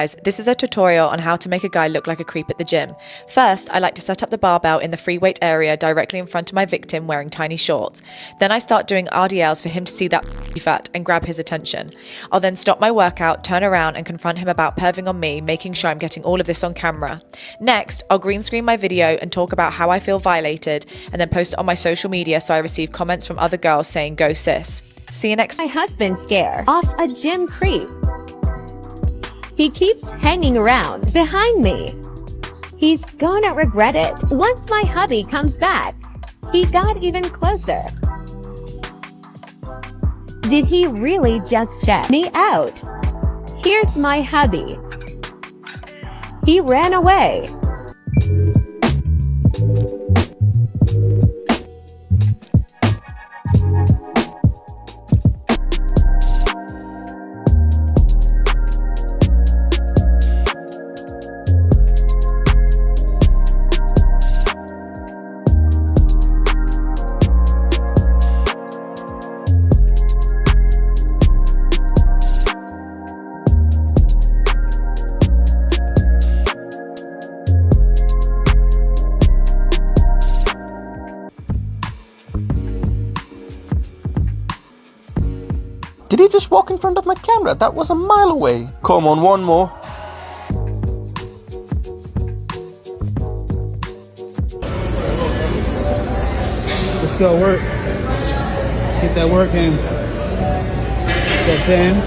Guys, this is a tutorial on how to make a guy look like a creep at the gym. First, I like to set up the barbell in the free weight area directly in front of my victim wearing tiny shorts. Then I start doing RDLs for him to see that fat and grab his attention. I'll then stop my workout, turn around and confront him about perving on me, making sure I'm getting all of this on camera. Next, I'll green screen my video and talk about how I feel violated and then post it on my social media so I receive comments from other girls saying go sis. See you next. My husband scare off a gym creep. He keeps hanging around behind me. He's gonna regret it once my hubby comes back. He got even closer. Did he really just check me out? Here's my hubby. He ran away. Did he just walk in front of my camera? That was a mile away. Come on, one more. Let's go work. Let's get that work in. That 10.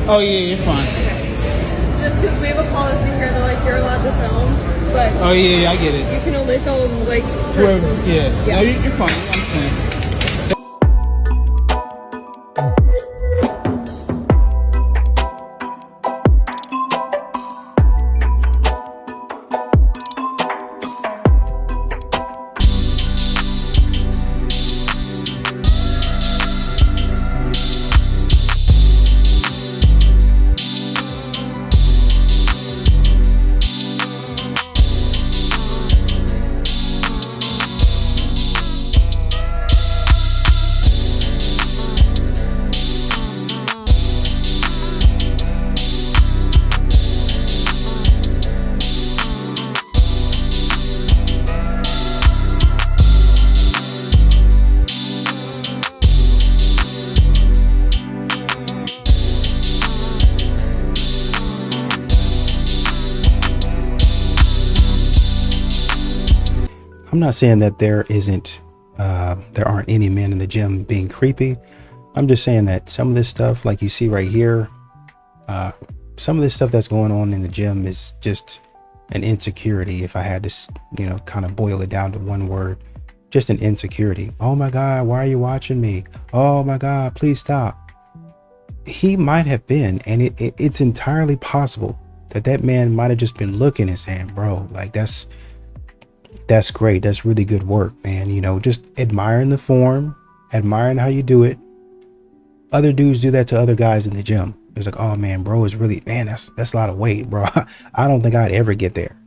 Oh yeah, you're fine. Just because we have a policy here that like you're allowed to film, but oh yeah, I get it. you can only film like Whoever, persons. yeah. No, you're fine. I understand. I'm not saying that there aren't any men in the gym being creepy. I'm just saying that some of this stuff, like you see right here, some of this stuff that's going on in the gym is just an insecurity. If I had to, kind of boil it down to one word, just an insecurity. Oh my God, why are you watching me? Oh my God, please stop. He might have been, and it's entirely possible that man might have just been looking and saying, bro, like that's great. That's really good work, man. Just admiring the form, admiring how you do it. Other dudes do that to other guys in the gym. It's like, oh man, bro is really, man, that's a lot of weight, bro. I don't think I'd ever get there.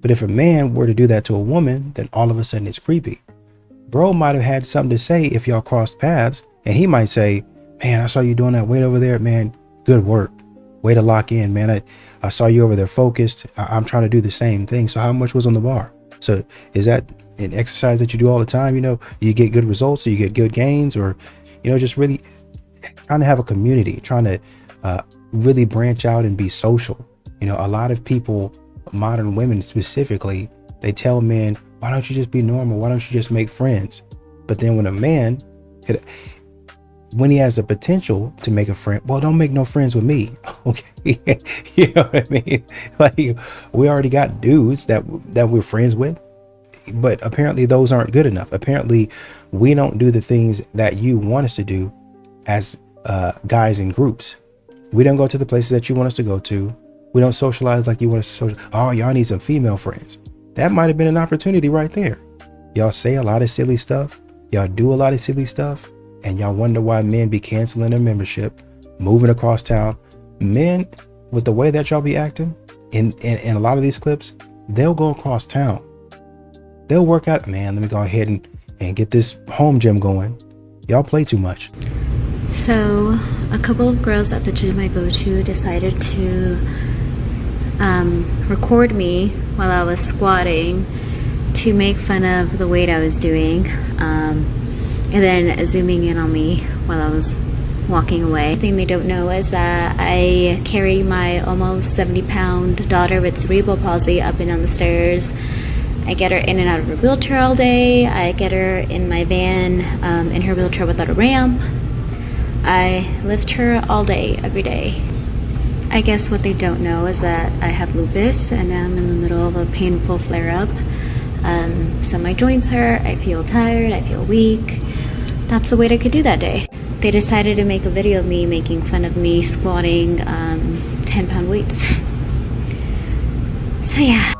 But if a man were to do that to a woman, then all of a sudden it's creepy. Bro might have had something to say if y'all crossed paths, and he might say, man, I saw you doing that weight over there, man. Good work. Way to lock in, man. I saw you over there focused. I'm trying to do the same thing. So how much was on the bar? So is that an exercise that you do all the time? You get good results, or you get good gains, or, just really trying to have a community, trying to really branch out and be social. A lot of people, modern women specifically, they tell men, why don't you just be normal? Why don't you just make friends? But then when a man, when he has the potential to make a friend, well, don't make no friends with me. Okay. You know what I mean? Like, we already got dudes that we're friends with, but apparently those aren't good enough. Apparently we don't do the things that you want us to do as guys in groups. We don't go to the places that you want us to go to. We don't socialize like you want us to socialize. Oh, y'all need some female friends. That might have been an opportunity right there. Y'all say a lot of silly stuff. Y'all do a lot of silly stuff. And y'all wonder why men be canceling their membership, moving across town. Men, with the way that y'all be acting in a lot of these clips, they'll go across town. They'll work out, man, let me go ahead and get this home gym going. Y'all play too much. So, a couple of girls at the gym I go to decided to record me while I was squatting to make fun of the weight I was doing, and then zooming in on me while I was walking away. The thing they don't know is that I carry my almost 70-pound daughter with cerebral palsy up and down the stairs. I get her in and out of her wheelchair all day. I get her in my van in her wheelchair without a ramp. I lift her all day, every day. I guess what they don't know is that I have lupus and I'm in the middle of a painful flare-up. So my joints hurt, I feel tired, I feel weak. That's the weight I could do that day. They decided to make a video of me making fun of me squatting 10-pound weights. So yeah.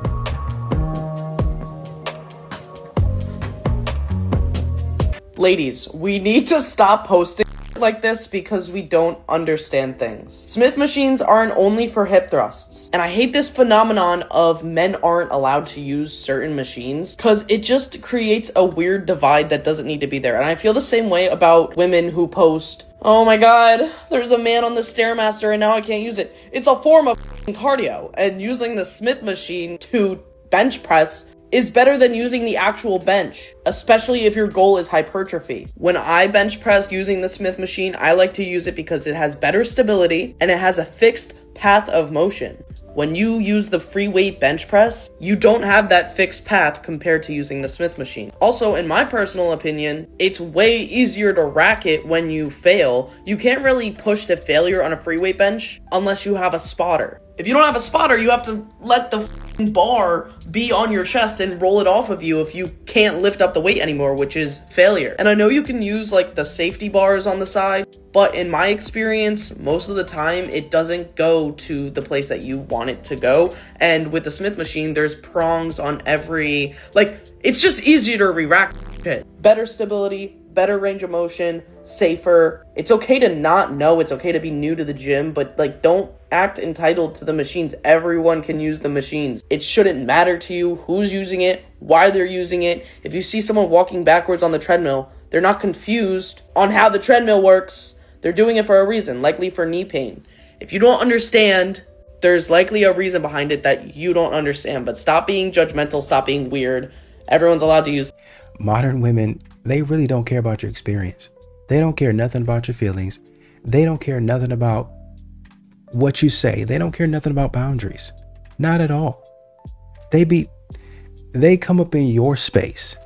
Ladies, we need to stop posting like this because we don't understand things. Smith machines aren't only for hip thrusts, and I hate this phenomenon of men aren't allowed to use certain machines because it just creates a weird divide that doesn't need to be there. And I feel the same way about women who post, oh my god, there's a man on the Stairmaster and now I can't use it. It's a form of cardio, and using the Smith machine to bench press is better than using the actual bench, especially if your goal is hypertrophy. When I bench press using the Smith machine, I like to use it because it has better stability and it has a fixed path of motion. When you use the free weight bench press, you don't have that fixed path compared to using the Smith machine. Also, in my personal opinion, it's way easier to rack it when you fail. You can't really push to failure on a free weight bench unless you have a spotter. If you don't have a spotter, you have to let the bar be on your chest and roll it off of you if you can't lift up the weight anymore, which is failure. And I know you can use like the safety bars on the side, but in my experience, most of the time it doesn't go to the place that you want it to go. And with the Smith machine, there's prongs on every, like, it's just easier to re-rack it. Better stability, better range of motion, safer. It's okay to not know, it's okay to be new to the gym, but like, don't act entitled to the machines. Everyone can use the machines. It shouldn't matter to you who's using it, why they're using it. If you see someone walking backwards on the treadmill, they're not confused on how the treadmill works. They're doing it for a reason, likely for knee pain. If you don't understand, there's likely a reason behind it that you don't understand. But stop being judgmental, stop being weird. Everyone's allowed to use. Modern women, they really don't care about your experience. They don't care nothing about your feelings. They don't care nothing about what you say. They don't care nothing about boundaries. Not at all. They come up in your space,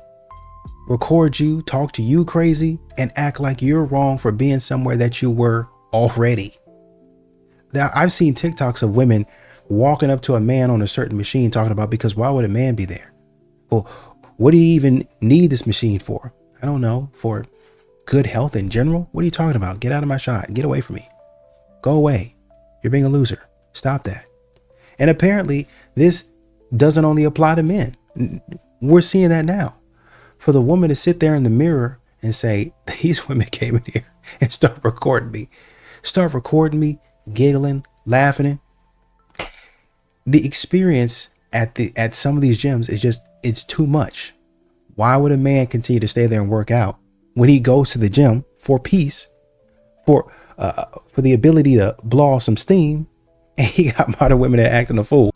record you, talk to you crazy, and act like you're wrong for being somewhere that you were already. Now, I've seen TikToks of women walking up to a man on a certain machine talking about, because why would a man be there? Well, what do you even need this machine for? I don't know, for good health in general? What are you talking about? Get out of my shot. Get away from me. Go away. You're being a loser. Stop that. And apparently this doesn't only apply to men. We're seeing that now. For the woman to sit there in the mirror and say, these women came in here and start recording me, giggling, laughing. The experience at some of these gyms is just, it's too much. Why would a man continue to stay there and work out when he goes to the gym for peace, for the ability to blow off some steam, and he got modern women that are acting a fool?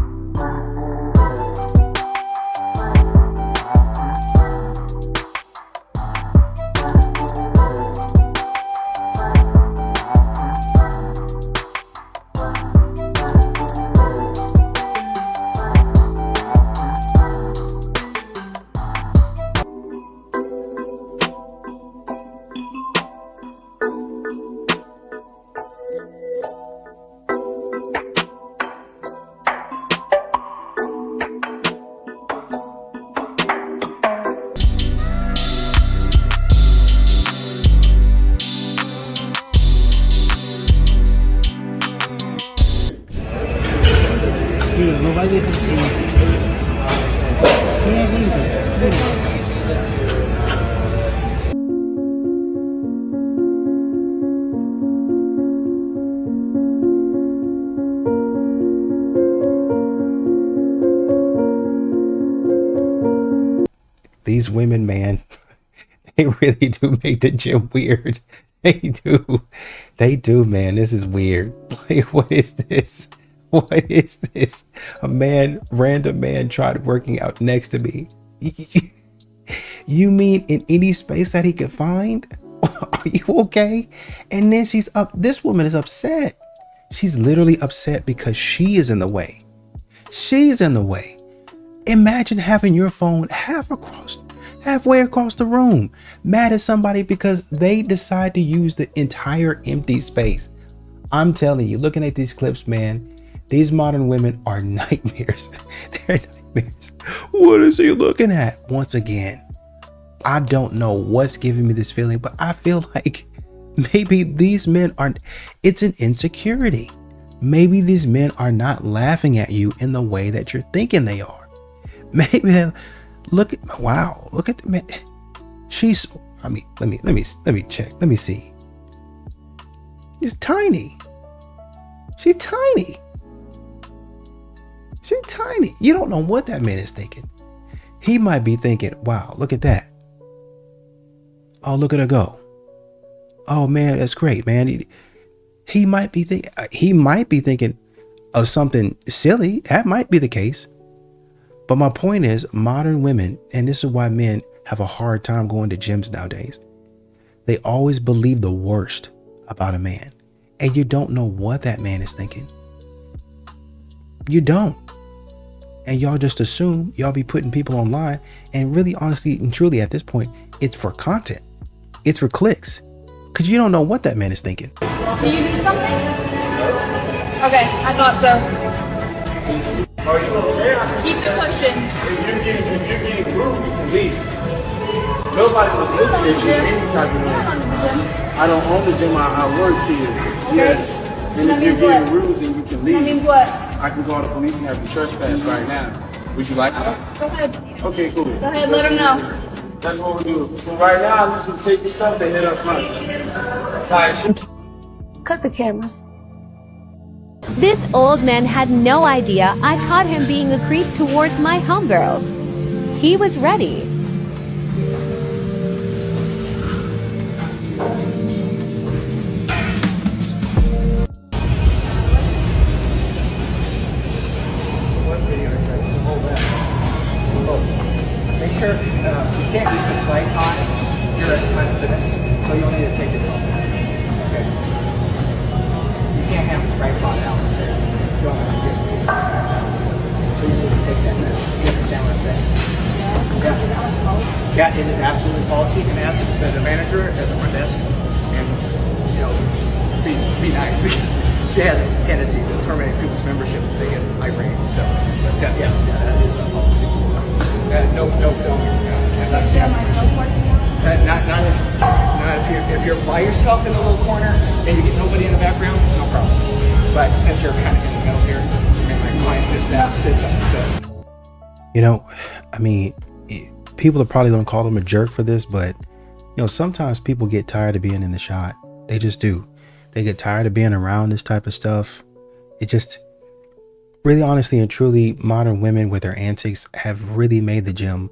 These women, man, they really do make the gym weird. They do, man. This is weird. Like, what is this? What is this? Random man tried working out next to me. You mean in any space that he could find? Are you okay? And then this woman is upset. She's literally upset because she is in the way. She's in the way. Imagine having your phone halfway across the room, mad at somebody because they decide to use the entire empty space. I'm telling you, looking at these clips, man, these modern women are nightmares. They're nightmares. What is he looking at? Once again, I don't know what's giving me this feeling, but I feel like maybe these men aren't, it's an insecurity. Maybe these men are not laughing at you in the way that you're thinking they are. Maybe look at the man. Let me check. Let me see. She's tiny. She's tiny. She's tiny. You don't know what that man is thinking. He might be thinking, wow, look at that. Oh, look at her go. Oh man, that's great, man. He might be thinking of something silly. That might be the case. But my point is, modern women, and this is why men have a hard time going to gyms nowadays. They always believe the worst about a man. And you don't know what that man is thinking. You don't. And y'all just assume y'all be putting people online. And really, honestly, and truly at this point, it's for content. It's for clicks. Because you don't know what that man is thinking. Do you need something? Okay, I thought so. Keep it pushing. If you're getting rude, you can leave. Nobody was looking at you any type of way. I don't own the gym, I work here. Yes. And if you're getting rude, then you can leave. That means what? I can call the police and have you trespass right now. Would you like that? Go ahead. Okay, cool. Go ahead, let them know. That's what we'll do. So right now, you can take your stuff and head up front. Cut the cameras. This old man had no idea I caught him being a creep towards my homegirls. He was ready. Make sure you can't use a tripod here at the time for this, so you'll need to take it off. Okay. You can't have a tripod out there. You don't have to get it. So you need to take that now. You understand what I'm saying? Yeah, it is absolutely policy. You can ask the manager at the front desk and, you know, be nice because she has a tendency to terminate people's membership if they get irate. So, but yeah, that is a policy. No filming. Unless you have not if you're by yourself in a little corner and you get nobody in the background, no problem. But since you're kind of in the middle here, and my client just now sits up and says, You know, I mean, people are probably going to call him a jerk for this, but you know, sometimes people get tired of being in the shot. They just do. They get tired of being around this type of stuff. It just really, honestly and truly, modern women with their antics have really made the gym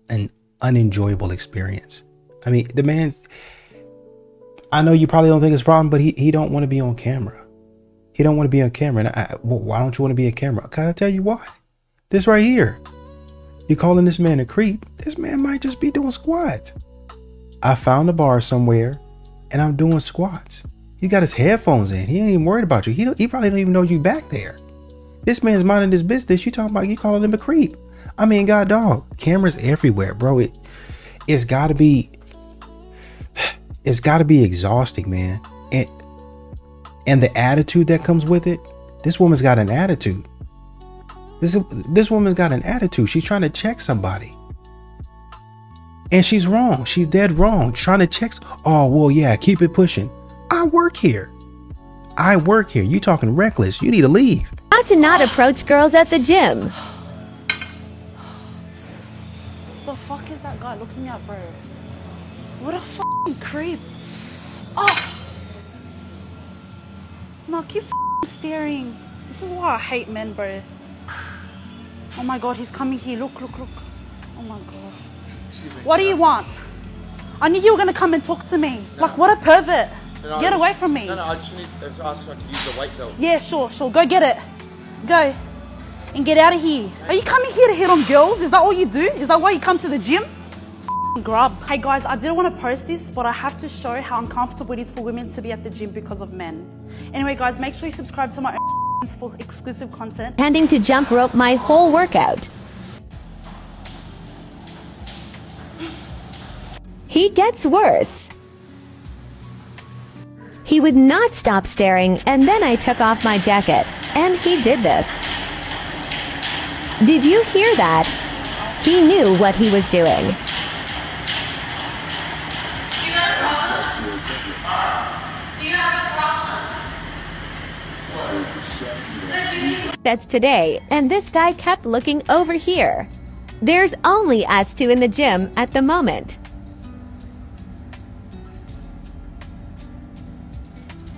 an unenjoyable experience. I mean, the man's, I know you probably don't think it's a problem, but he don't want to be on camera. He don't want to be on camera. And well, why don't you want to be on camera? Can I tell you why? This right here. You calling this man a creep? This man might just be doing squats. I found a bar somewhere and I'm doing squats. He got his headphones in. He ain't even worried about you. He probably don't even know you back there. This man's minding his business. You talking about, you calling him a creep. I mean, God dog, cameras everywhere, bro. It's gotta be exhausting, man. And the attitude that comes with it. This woman's got an attitude. This woman's got an attitude. She's trying to check somebody. And she's wrong. She's dead wrong. Trying to check. Oh, well, yeah, keep it pushing. I work here. You talking reckless. You need to leave. How to not approach girls at the gym. What the fuck is that guy looking at, bro? What a fucking creep. Oh! No, keep staring. This is why I hate men, bro. Oh my god, he's coming here. Look. Oh my god. What do you want? I knew you were gonna come and talk to me. Like, what a pervert. No, Get away from me. No, I just need to ask if I can use the white belt. Yeah, sure. Go get it. Go. And get out of here. Are you coming here to hit on girls? Is that all you do? Is that why you come to the gym? Grub. Hey guys, I didn't want to post this, but I have to show how uncomfortable it is for women to be at the gym because of men. Anyway guys, make sure you subscribe to my for exclusive content. Pretending to jump rope my whole workout. He gets worse. He would not stop staring, and then I took off my jacket, and he did this. Did you hear that? He knew what he was doing. That's today, and this guy kept looking over here. There's only us two in the gym at the moment.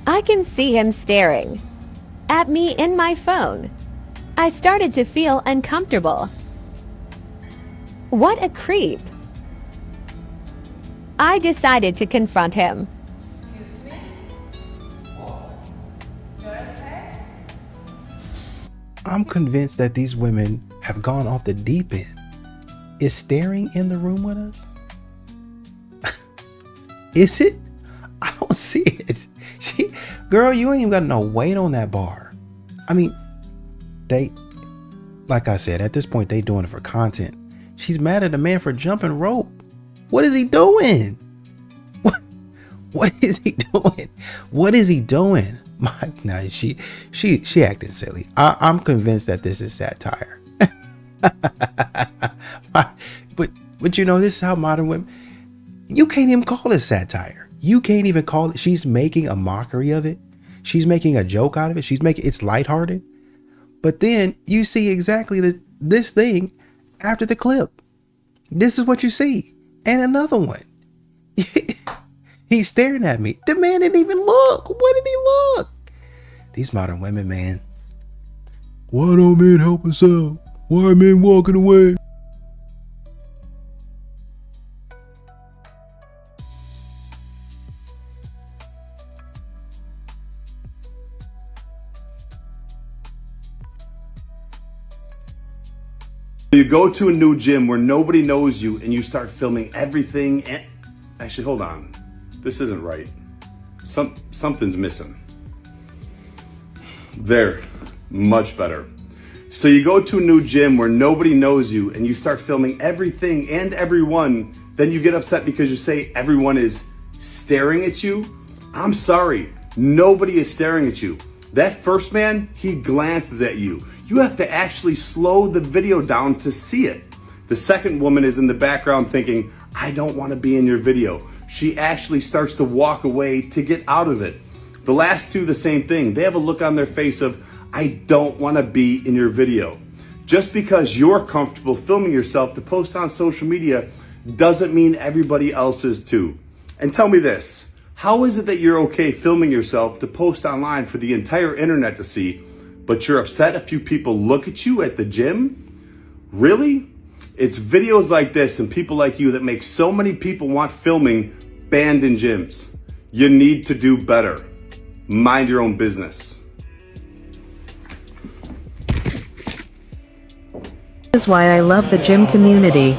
I can see him staring at me in my phone. I started to feel uncomfortable. What a creep. I decided to confront him. Excuse me? You okay? I'm convinced that these women have gone off the deep end. Is staring in the room with us? Is it? I don't see it. Girl, you ain't even got no weight on that bar. I mean, like I said, at this point, they doing it for content. She's mad at the man for jumping rope. What is he doing? What is he doing? What is he doing? No, she acting silly. I'm convinced that this is satire. but you know, this is how modern women. You can't even call it satire. You can't even call it. She's making a mockery of it. She's making a joke out of it. It's lighthearted. But then you see exactly this thing after the clip. This is what you see. And another one. He's staring at me. The man didn't even look. What did he look? These modern women, man. Why don't men help us out? Why are men walking away? You go to a new gym where nobody knows you and you start filming everything and... Actually, hold on. This isn't right. Something's missing. There. Much better. So you go to a new gym where nobody knows you and you start filming everything and everyone, then you get upset because you say everyone is staring at you. I'm sorry. Nobody is staring at you. That first man, he glances at you. You have to actually slow the video down to see it. The second woman is in the background thinking, I don't want to be in your video. She actually starts to walk away to get out of it. The last two, the same thing. They have a look on their face of, I don't want to be in your video. Just because you're comfortable filming yourself to post on social media doesn't mean everybody else is too. And tell me this, how is it that you're okay filming yourself to post online for the entire internet to see, but you're upset a few people look at you at the gym? Really? It's videos like this and people like you that make so many people want filming banned in gyms. You need to do better. Mind your own business. This is why I love the gym community.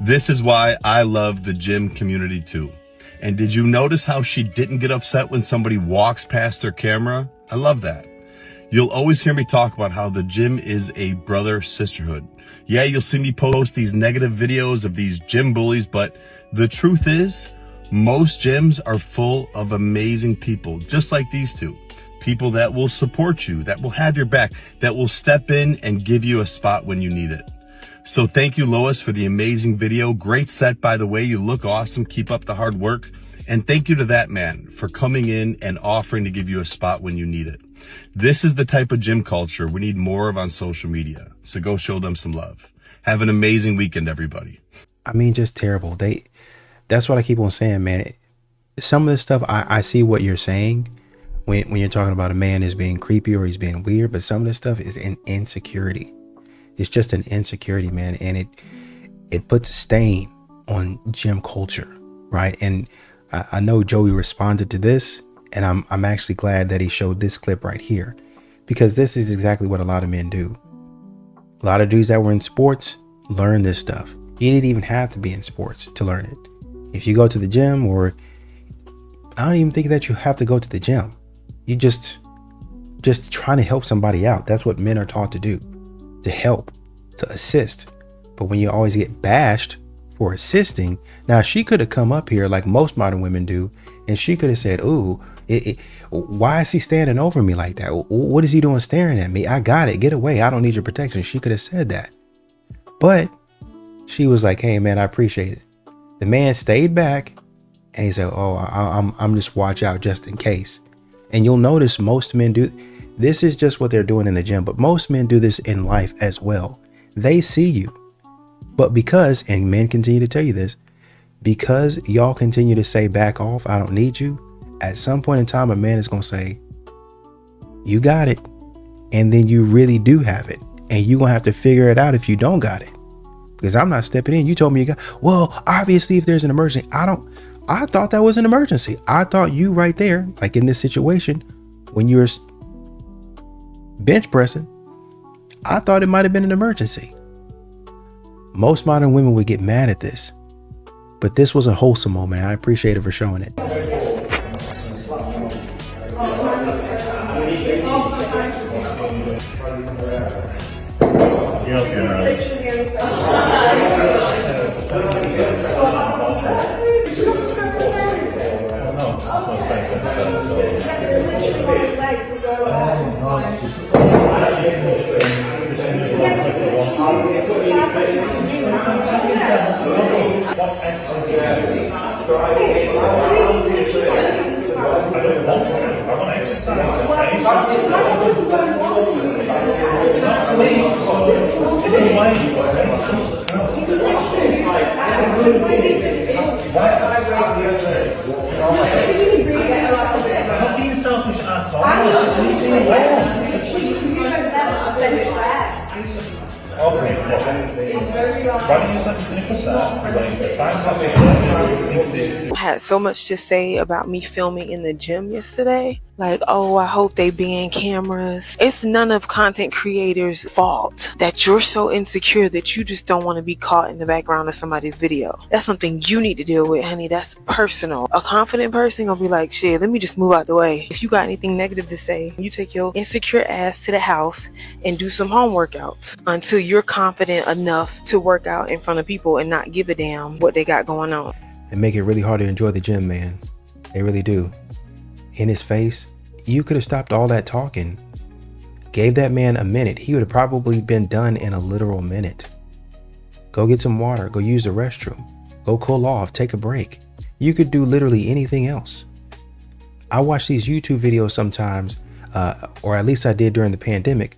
This is why I love the gym community too. And did you notice how she didn't get upset when somebody walks past her camera? I love that. You'll always hear me talk about how the gym is a brother sisterhood. Yeah, you'll see me post these negative videos of these gym bullies, but the truth is, most gyms are full of amazing people, just like these two. People that will support you, that will have your back, that will step in and give you a spot when you need it. So thank you, Lois, for the amazing video. Great set, by the way. You look awesome. Keep up the hard work. And thank you to that man for coming in and offering to give you a spot when you need it. This is the type of gym culture we need more of on social media. So go show them some love. Have an amazing weekend, everybody. I mean, just terrible. That's what I keep on saying, man. Some of this stuff, I see what you're saying when you're talking about a man is being creepy or he's being weird, but some of this stuff is an insecurity. It's just an insecurity, man. And it puts a stain on gym culture, right? And I know Joey responded to this, and I'm actually glad that he showed this clip right here, because this is exactly what a lot of men do. A lot of dudes that were in sports learn this stuff. You didn't even have to be in sports to learn it. If you go to the gym, or I don't even think that you have to go to the gym. You just trying to help somebody out. That's what men are taught to do, to help, to assist. But when you always get bashed for assisting, now she could have come up here like most modern women do, and she could have said, ooh, why is he standing over me like that? What is he doing staring at me? I got it. Get away. I don't need your protection. She could have said that. But she was like, hey, man, I appreciate it. The man stayed back and he said, oh, I'm just watch out just in case. And you'll notice most men do. This is just what they're doing in the gym, but most men do this in life as well. They see you. But because, and men continue to tell you this, because y'all continue to say back off, I don't need you, at some point in time, a man is going to say, you got it. And then you really do have it. And you're going to have to figure it out if you don't got it. Because I'm not stepping in. You told me you got, well, obviously if there's an emergency, I thought that was an emergency. I thought you right there, like in this situation, when you're bench pressing, I thought it might have been an emergency. Most modern women would get mad at this, but this was a wholesome moment. I appreciate it for showing it. I had so much to say about me filming in the gym yesterday. Like, oh, I hope they ban cameras. It's none of content creators' fault that you're so insecure that you just don't want to be caught in the background of somebody's video. That's something you need to deal with, honey. That's personal. A confident person gonna be like, shit, let me just move out the way. If you got anything negative to say, you take your insecure ass to the house and do some home workouts until you're confident enough to work out in front of people and not give a damn what they got going on. They make it really hard to enjoy the gym, man. They really do. In his face, you could have stopped all that talking. Gave that man a minute. He would have probably been done in a literal minute. Go get some water. Go use the restroom. Go cool off. Take a break. You could do literally anything else. I watch these YouTube videos sometimes, or at least I did during the pandemic,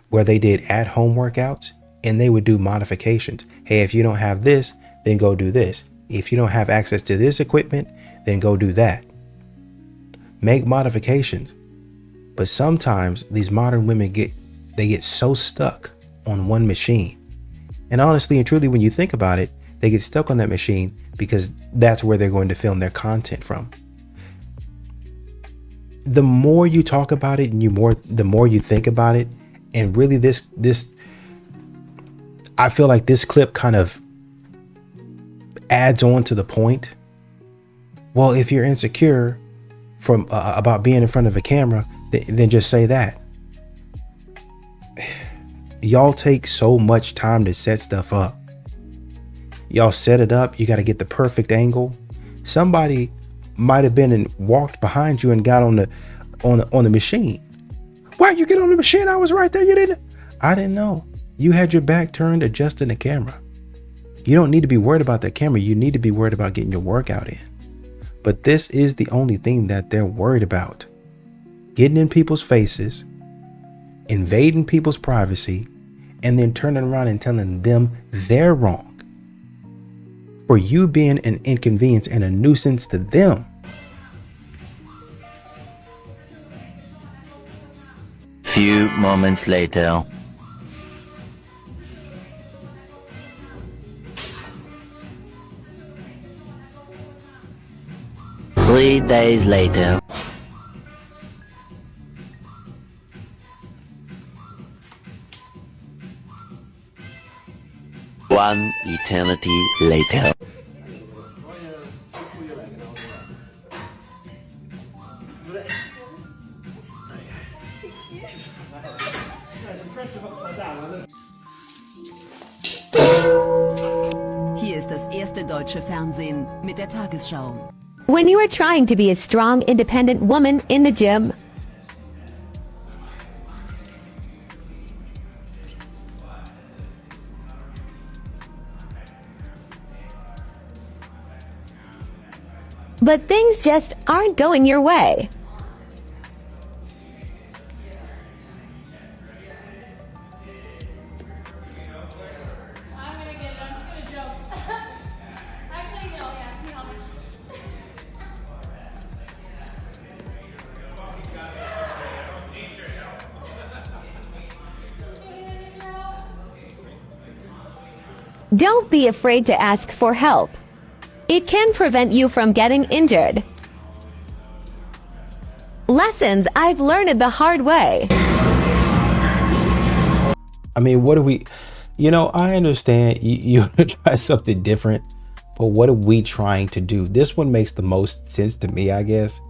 where they did at-home workouts and they would do modifications. Hey, if you don't have this, then go do this. If you don't have access to this equipment, then go do that. Make modifications. But sometimes these modern women get so stuck on one machine. And honestly and truly, when you think about it, they get stuck on that machine because that's where they're going to film their content from. The more you talk about it and the more you think about it, and really this I feel like this clip kind of adds on to the point. Well, if you're insecure from about being in front of a camera, then just say that. Y'all take so much time to set stuff up. Y'all set it up. You got to get the perfect angle. Somebody might have been and walked behind you and got on the machine. Why you get on the machine? I was right there. You didn't. I didn't know. You had your back turned adjusting the camera. You don't need to be worried about that camera. You need to be worried about getting your workout in. But this is the only thing that they're worried about. Getting in people's faces, invading people's privacy, and then turning around and telling them they're wrong for you being an inconvenience and a nuisance to them. Few moments later. Three days later. One eternity later. Hier ist das erste deutsche Fernsehen mit der Tagesschau. When you are trying to be a strong, independent woman in the gym, but things just aren't going your way. Don't be afraid to ask for help. It can prevent you from getting injured. Lessons I've learned the hard way. I mean, what do we, I understand you want to try something different, but what are we trying to do? This one makes the most sense to me, I guess,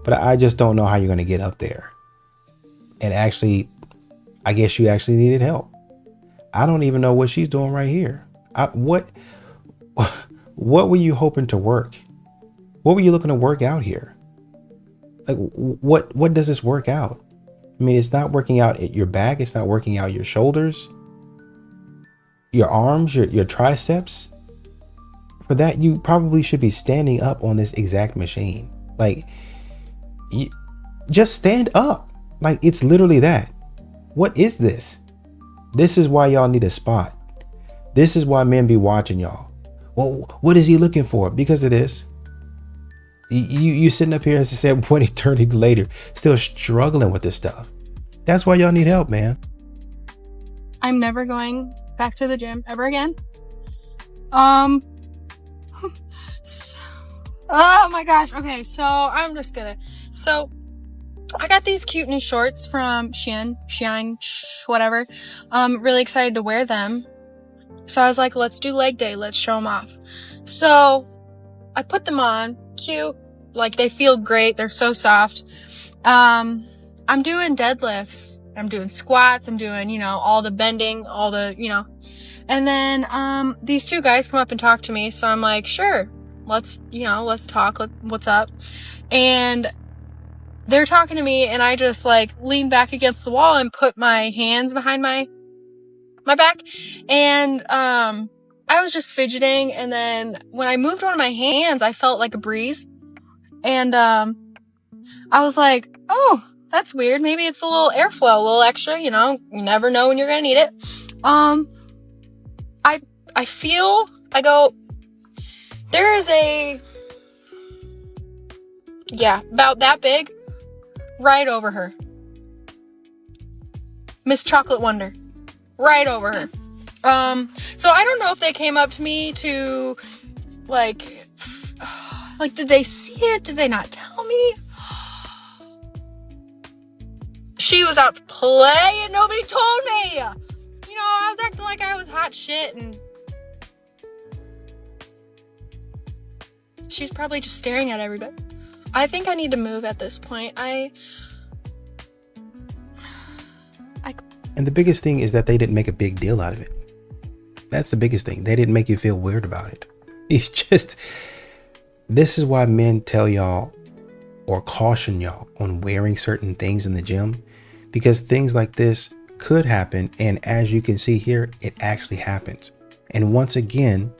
but I just don't know how you're going to get up there. And actually, I guess you actually needed help. I don't even know what she's doing right here. What were you hoping to work? What were you looking to work out here? Like, what does this work out? I mean, it's not working out at your back. It's not working out your shoulders, your arms, your triceps. For that, you probably should be standing up on this exact machine. Like, just stand up. Like, it's literally that. What is this? This is why y'all need a spot. This is why men be watching y'all. Well, what is he looking for? Because of this. You sitting up here, as I said, one eternity later, still struggling with this stuff. That's why y'all need help, man. I'm never going back to the gym ever again. Oh my gosh. Okay, so I'm just gonna. So I got these cute new shorts from Shein, whatever. Really excited to wear them. So I was like, let's do leg day. Let's show them off. So I put them on. Cute. Like, they feel great. They're so soft. I'm doing deadlifts. I'm doing squats. I'm doing, all the bending, all the, And then these two guys come up and talk to me. So I'm like, sure. Let's talk. What's up? And they're talking to me, and I just leaned back against the wall and put my hands behind my back, and I was just fidgeting, and then when I moved one of my hands, I felt like a breeze, and I was like, oh, that's weird. Maybe it's a little airflow, a little extra, you never know when you're gonna need it. I go, there is about that big, right over her. Miss Chocolate Wonder. Right over her. So I don't know if they came up to me to, did they see it? Did they not tell me? She was out to play and nobody told me. I was acting like I was hot shit, and she's probably just staring at everybody. I think I need to move at this point. And the biggest thing is that they didn't make a big deal out of it. That's the biggest thing. They didn't make you feel weird about it. It's just, this is why men tell y'all or caution y'all on wearing certain things in the gym, because things like this could happen. And as you can see here, it actually happens. And once again,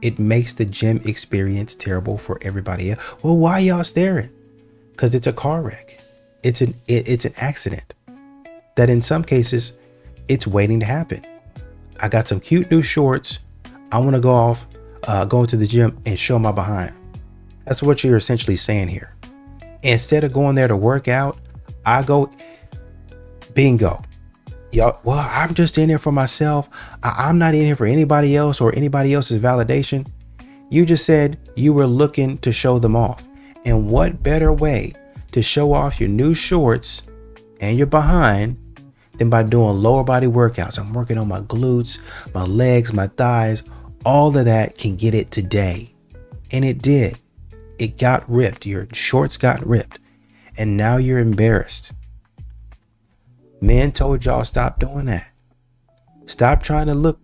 it makes the gym experience terrible for everybody else. Well, why y'all staring? Because it's a car wreck. It's an accident that in some cases it's waiting to happen. I got some cute new shorts. I want to go into the gym and show my behind. That's what you're essentially saying here. Instead of going there to work out, I go bingo. Y'all, well, I'm just in here for myself. I'm not in here for anybody else or anybody else's validation. You just said you were looking to show them off. And what better way to show off your new shorts and your behind than by doing lower body workouts? I'm working on my glutes, my legs, my thighs. All of that can get it today. And it did. It got ripped. Your shorts got ripped. And now you're embarrassed. Men told y'all stop doing that. Stop trying to look.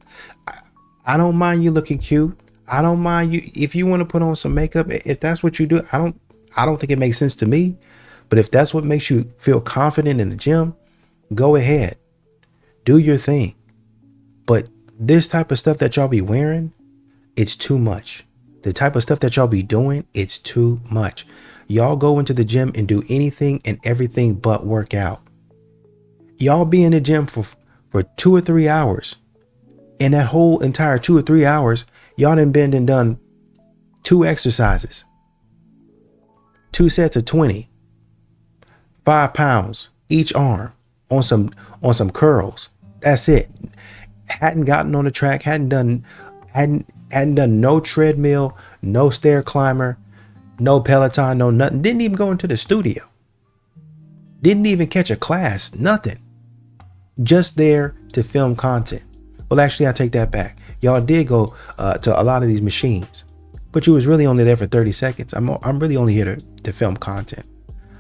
I don't mind you looking cute. I don't mind you if you want to put on some makeup. If that's what you do, I don't think it makes sense to me. But if that's what makes you feel confident in the gym, go ahead. Do your thing. But this type of stuff that y'all be wearing, it's too much. The type of stuff that y'all be doing, it's too much. Y'all go into the gym and do anything and everything but work out. Y'all be in the gym for 2 or 3 hours. In that whole entire 2 or 3 hours, y'all done been and done 2 exercises, 2 sets of 20, 5 pounds each arm on some curls. That's it. Hadn't gotten on the track, hadn't done no treadmill, no stair climber, no Peloton, no nothing. Didn't even go into the studio. Didn't even catch a class, nothing. Just there to film content. Well, actually, I take that back. Y'all did go to a lot of these machines, but you was really only there for 30 seconds. I'm really only here to film content.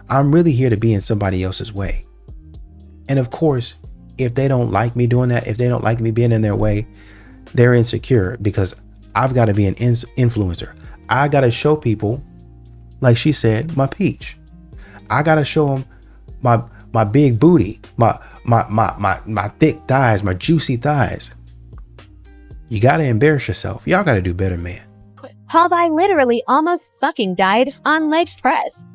I'm really here to be in somebody else's way. And of course, if they don't like me doing that, if they don't like me being in their way, they're insecure because I've got to be an influencer. I got to show people, like she said, my peach. I got to show them my big booty, my thick thighs, my juicy thighs. You got to embarrass yourself. Y'all got to do better, man. Have I literally almost fucking died on leg press?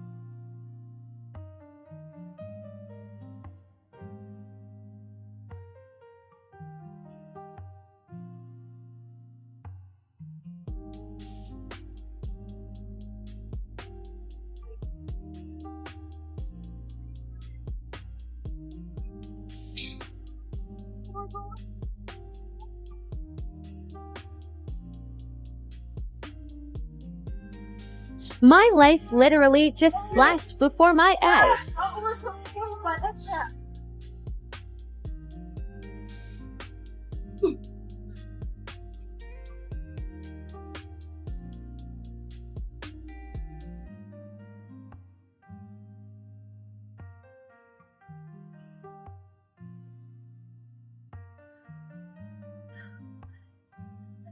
My life literally just flashed before my eyes.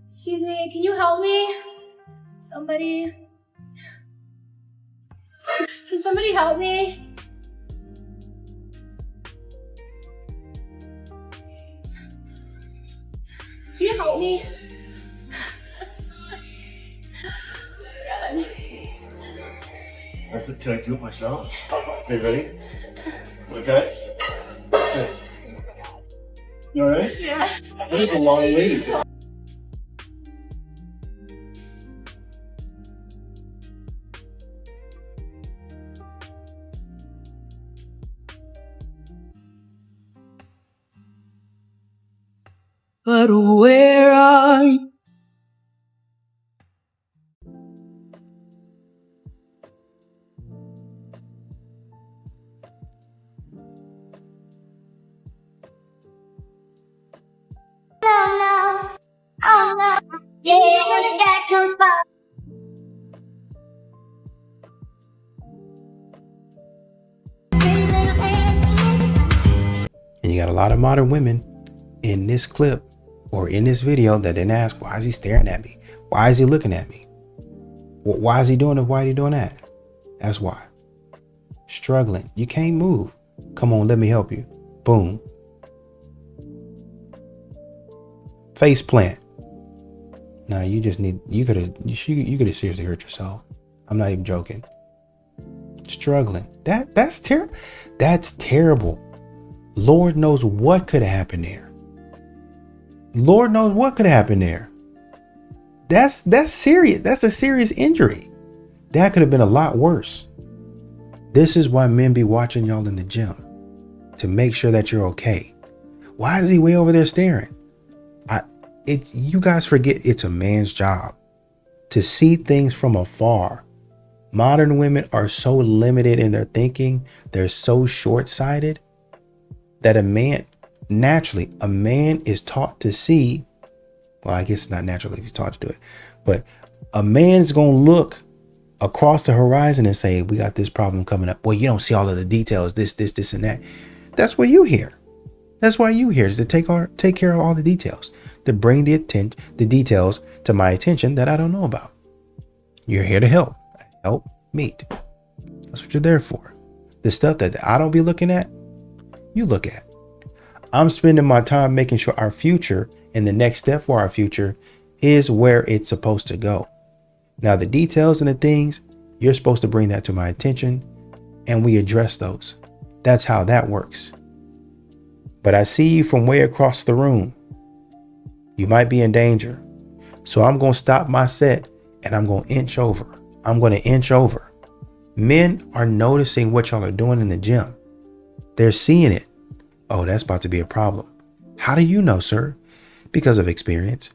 Excuse me, can you help me? Somebody. Can somebody help me? Can you help me? God. Can I do it myself? Okay, ready? Okay. Okay. You alright? Yeah. That is a long lead. But where are you? Oh no, oh no, yeah, when the sky comes by. And you got a lot of modern women in this clip or in this video that didn't ask, why is he staring at me? Why is he looking at me? Why is he doing it? Why is he doing that? That's why. Struggling. You can't move. Come on, let me help you. Boom. Face plant. Nah, you just need, you could have seriously hurt yourself. I'm not even joking. Struggling. That's terrible. That's terrible. Lord knows what could have happened there. Lord knows what could have happened there. That's serious. That's a serious injury. That could have been a lot worse. This is why men be watching y'all in the gym, to make sure that you're okay. Why is he way over there staring? You guys forget it's a man's job to see things from afar. Modern women are so limited in their thinking. They're so short-sighted that a man is taught to see. Well, I guess it's not natural if he's taught to do it, but a man's going to look across the horizon and say, we got this problem coming up. Well, you don't see all of the details, this, and that. That's what you hear. That's why you here, is to take care of all the details, to bring the details to my attention that I don't know about. You're here to help meet. That's what you're there for. The stuff that I don't be looking at, you look at. I'm spending my time making sure our future and the next step for our future is where it's supposed to go. Now, the details and the things, you're supposed to bring that to my attention and we address those. That's how that works. But I see you from way across the room. You might be in danger. So I'm going to stop my set and I'm going to inch over. I'm going to inch over. Men are noticing what y'all are doing in the gym. They're seeing it. Oh, that's about to be a problem. How do you know, sir? Because of experience.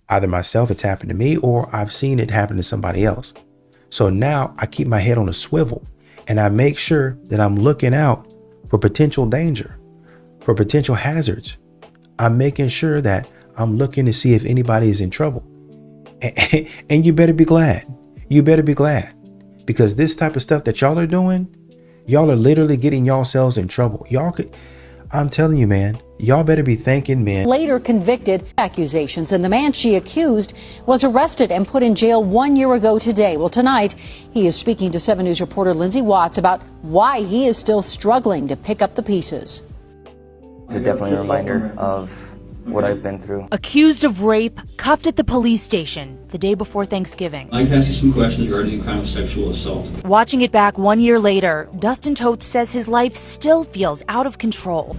Either myself, it's happened to me, or I've seen it happen to somebody else. So now I keep my head on a swivel and I make sure that I'm looking out for potential danger, for potential hazards. I'm making sure that I'm looking to see if anybody is in trouble. And you better be glad. You better be glad, because this type of stuff that y'all are doing, y'all are literally getting yourselves in trouble. I'm telling you, man, y'all better be thanking men. Later convicted accusations, and the man she accused was arrested and put in jail 1 year ago today. Well, tonight he is speaking to 7 News reporter Lindsay Watts about why he is still struggling to pick up the pieces. It's definitely a reminder of what I've been through. Accused of rape, cuffed at the police station the day before Thanksgiving. I'd like to ask you some questions regarding the crime of sexual assault. Watching it back 1 year later, Dustin Toth says his life still feels out of control.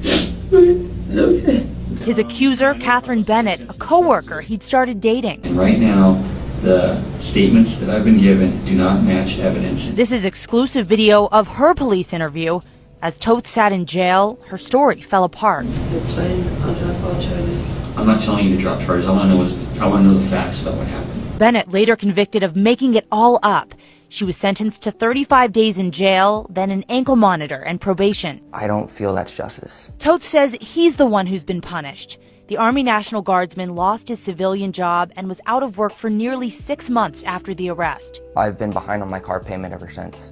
Okay. His accuser, Catherine Bennett, a coworker he'd started dating. And right now, the statements that I've been given do not match evidence. This is exclusive video of her police interview. As Toth sat in jail, her story fell apart. I'm not telling you to drop charges. I want to know the facts about what happened. Bennett, later convicted of making it all up. She was sentenced to 35 days in jail, then an ankle monitor and probation. I don't feel that's justice. Toth says he's the one who's been punished. The Army National Guardsman lost his civilian job and was out of work for nearly 6 months after the arrest. I've been behind on my car payment ever since.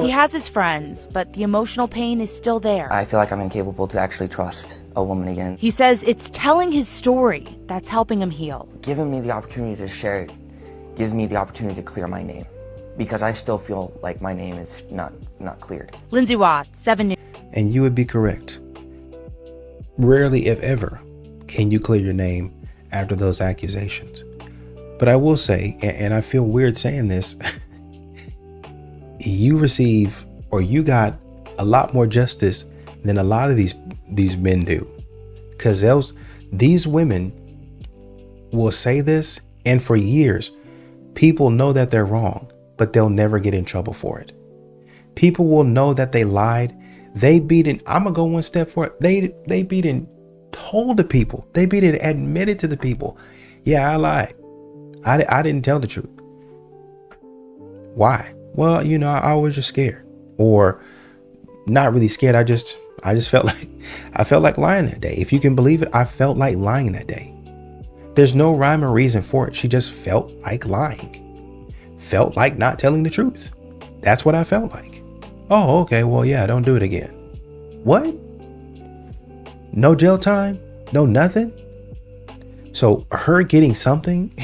He has his friends, but the emotional pain is still there. I feel like I'm incapable to actually trust a woman again. He says it's telling his story that's helping him heal. Giving me the opportunity to share it gives me the opportunity to clear my name, because I still feel like my name is not cleared. Lindsay Watts, 7 News. And you would be correct. Rarely, if ever, can you clear your name after those accusations. But I will say, and I feel weird saying this, you receive, or you got a lot more justice than a lot of these men do. Because these women will say this, and for years, people know that they're wrong, but they'll never get in trouble for it. People will know that they lied. I'm gonna go one step forward. They beat and told the people. They beat and admitted to the people. Yeah, I lied. I didn't tell the truth. Why? Well, I was just scared, or not really scared. I just felt like lying that day. If you can believe it, I felt like lying that day. There's no rhyme or reason for it. She just felt like lying, felt like not telling the truth. That's what I felt like. Oh, okay. Well, yeah, don't do it again. What? No jail time? No nothing? So her getting something,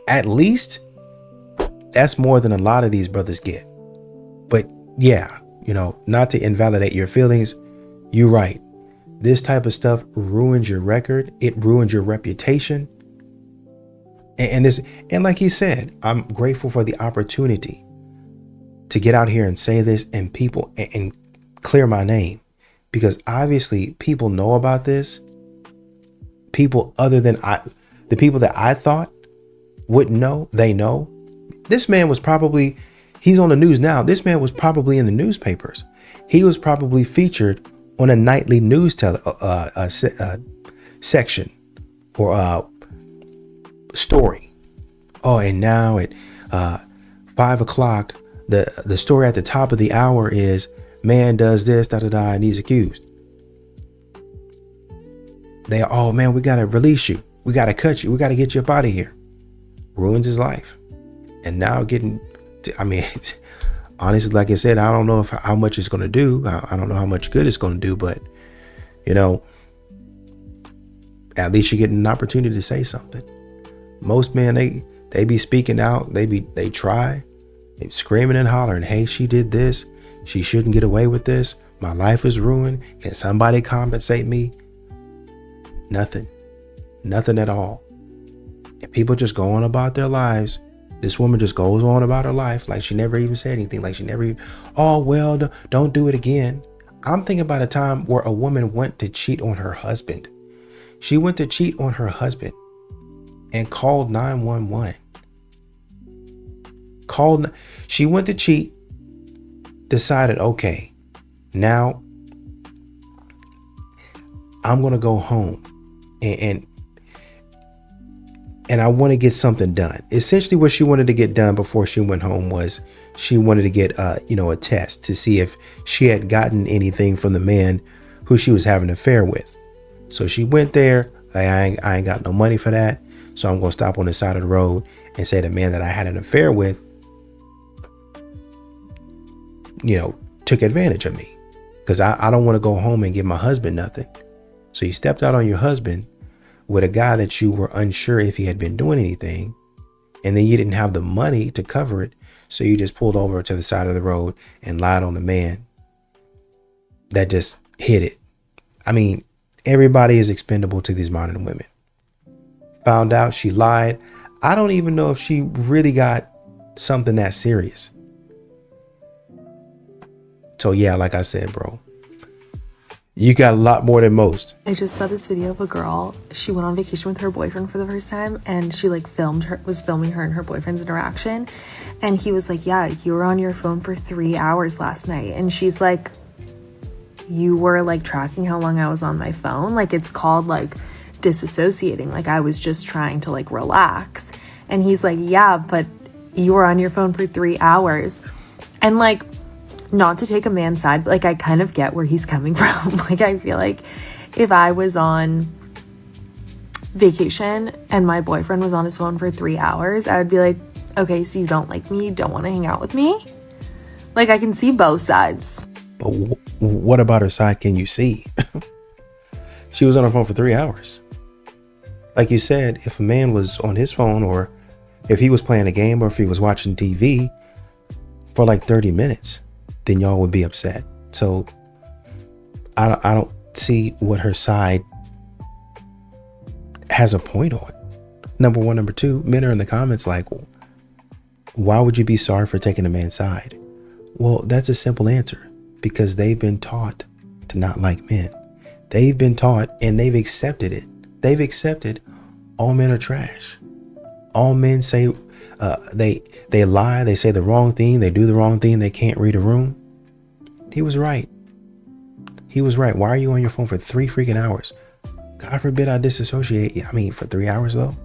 at least, that's more than a lot of these brothers get. But yeah, not to invalidate your feelings, you're right. This type of stuff ruins your record. It ruins your reputation. And like he said, I'm grateful for the opportunity to get out here and say this and people and clear my name, because obviously people know about this. People other than the people that I thought wouldn't know, they know. This man was probably, he's on the news now. This man was probably in the newspapers. He was probably featured on a nightly news section or story. Oh, and now at 5 o'clock, the story at the top of the hour is man does this, and he's accused. Oh man, we gotta release you. We gotta cut you. We gotta get you up out of here. Ruins his life. And now honestly, like I said, I don't know how much it's gonna do. I don't know how much good it's gonna do, but at least you're getting an opportunity to say something. Most men, they be speaking out. They try. They screaming and hollering, hey, she did this. She shouldn't get away with this. My life is ruined. Can somebody compensate me? Nothing at all. And people just go on about their lives. This woman just goes on about her life like she never even said anything. Like she never even, oh, well, don't do it again. I'm thinking about a time where a woman went to cheat on her husband. She went to cheat on her husband and called 911. She went to cheat, decided, okay, now I'm going to go home and I want to get something done. Essentially what she wanted to get done before she went home was she wanted to get a test to see if she had gotten anything from the man who she was having an affair with. So she went there. I ain't got no money for that. So I'm going to stop on the side of the road and say the man that I had an affair with, took advantage of me, because I don't want to go home and give my husband nothing. So you stepped out on your husband with a guy that you were unsure if he had been doing anything, and then you didn't have the money to cover it. So you just pulled over to the side of the road and lied on the man that just hit it. I mean, everybody is expendable to these modern women. Found out she lied. I don't even know if she really got something that serious. So yeah, like I said, bro, you got a lot more than most. I just saw this video of a girl. She went on vacation with her boyfriend for the first time, and she was filming her and her boyfriend's interaction. And he was like, yeah, you were on your phone for 3 hours last night. And she's like, you were like tracking how long I was on my phone? Like, it's called like disassociating. Like, I was just trying to like relax. And he's like, yeah, but you were on your phone for 3 hours. And like, not to take a man's side, but like, I kind of get where he's coming from. Like, I feel like if I was on vacation and my boyfriend was on his phone for 3 hours, I would be like, okay, so you don't like me, you don't want to hang out with me? Like, I can see both sides. But what about her side can you see? She was on her phone for 3 hours. Like you said, if a man was on his phone, or if he was playing a game, or if he was watching TV for like 30 minutes, then y'all would be upset. So I don't see what her side has a point on. Number one. Number two, men are in the comments like, why would you be sorry for taking a man's side? Well, that's a simple answer. Because they've been taught to not like men. They've been taught, and they've accepted it. They've accepted all men are trash. All men say they lie, they say the wrong thing, they do the wrong thing, they can't read a room. He was right. He was right. Why are you on your phone for 3 freaking hours? God forbid I disassociate. I mean, for 3 hours though?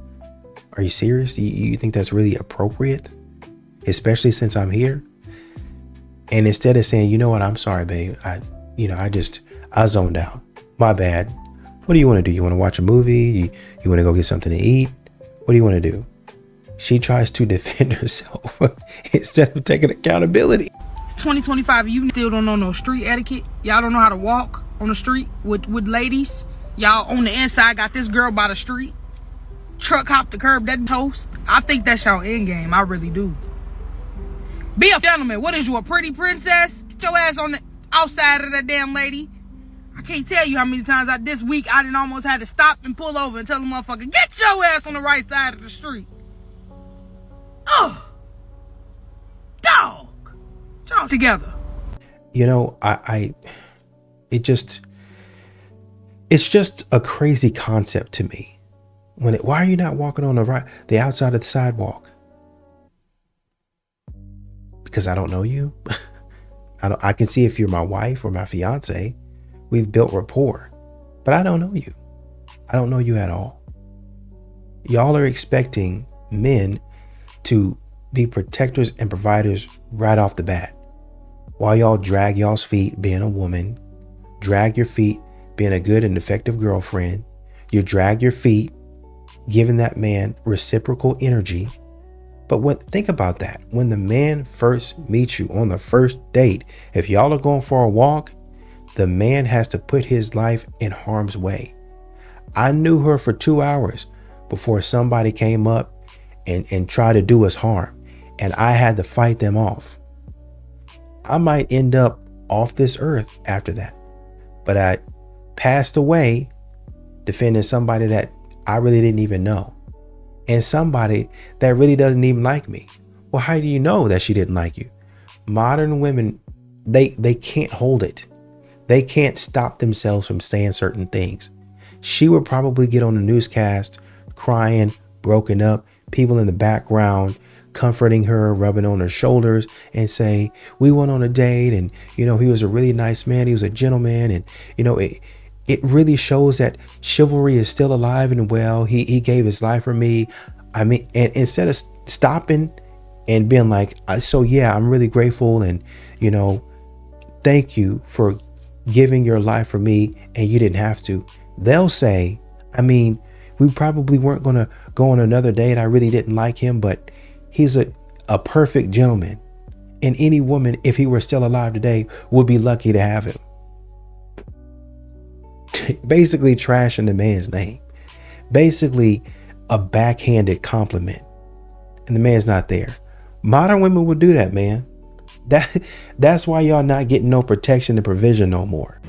Are you serious? You think that's really appropriate? Especially since I'm here? And instead of saying, you know what, I'm sorry, babe. I zoned out. My bad. What do you want to do? You want to watch a movie? You want to go get something to eat? What do you want to do? She tries to defend herself instead of taking accountability. It's 2025. You still don't know no street etiquette. Y'all don't know how to walk on the street with ladies. Y'all on the inside got this girl by the street. Truck hop the curb, that toast. I think that's y'all end game. I really do. Be a gentleman. What is you, a pretty princess? Get your ass on the outside of that damn lady. I can't tell you how many times this week I done almost had to stop and pull over and tell the motherfucker, get your ass on the right side of the street. Ugh. Dog. Y'all together. You know, it's just a crazy concept to me. Why are you not walking on the outside of the sidewalk? Because I don't know you. I can see if you're my wife or my fiance. We've built rapport, but I don't know you. I don't know you at all. Y'all are expecting men to be protectors and providers right off the bat. While y'all drag y'all's feet being a woman, drag your feet being a good and effective girlfriend, you drag your feet giving that man reciprocal energy. But think about that. When the man first meets you on the first date, if y'all are going for a walk, the man has to put his life in harm's way. I knew her for 2 hours before somebody came up and tried to do us harm, and I had to fight them off. I might end up off this earth after that, but I passed away defending somebody that I really didn't even know, and somebody that really doesn't even like me. Well, how do you know that she didn't like you? Modern women, they can't hold it. They can't stop themselves from saying certain things. She would probably get on the newscast crying, broken up, people in the background comforting her, rubbing on her shoulders and say, we went on a date and, he was a really nice man. He was a gentleman. And, it really shows that chivalry is still alive and well. He gave his life for me. I mean, and instead of stopping and being like, so yeah, I'm really grateful. And, thank you for giving your life for me. And you didn't have to. They'll say, we probably weren't going to go on another date. I really didn't like him, but he's a perfect gentleman. And any woman, if he were still alive today, would be lucky to have him. Basically trashing the man's name. Basically a backhanded compliment. And the man's not there. Modern women would do that, man. That's why y'all not getting no protection and provision no more.